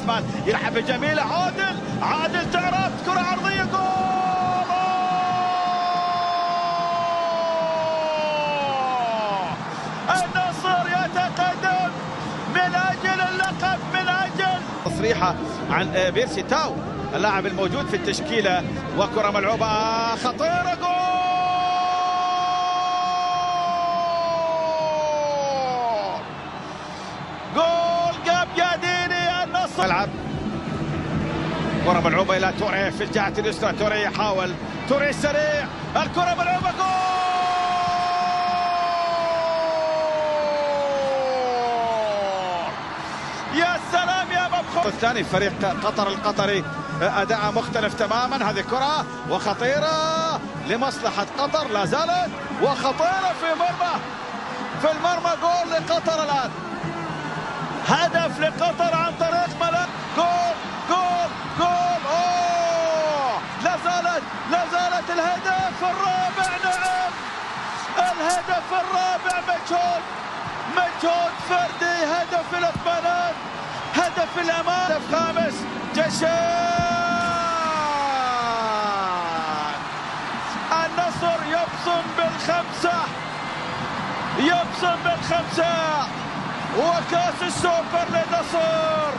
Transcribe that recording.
الرحمن يلعب جميلة. عادل تعرف كرة عرضية جول. النصر يتقدم من أجل اللقب، من أجل تصريحة عن بيرسي تاو اللاعب الموجود في التشكيلة. وكرة ملعوبة خطيرة جول جاب يديني النصر. ملعب كرة ملعوبة إلى توريه في الجهة اليسرى. توريه يحاول، توريه سريع، الكرة ملعوبة جول. يا سلام يا مبخوت. الثاني فريق قطر القطري أداء مختلف تماما. هذه كرة وخطيرة لمصلحة قطر لا زالت، وخطيرة في المرمى. جول لقطر الآن، هدف لقطر عن طريق ملك. جول جول جول. اوه لا زالت الهدف الرابع. نعم الهدف الرابع مجهود فردي. هدف الاطمئنان، هدف الامان، هدف خامس. جشان النصر يبصم بالخمسة وكاس السوبر للنصر.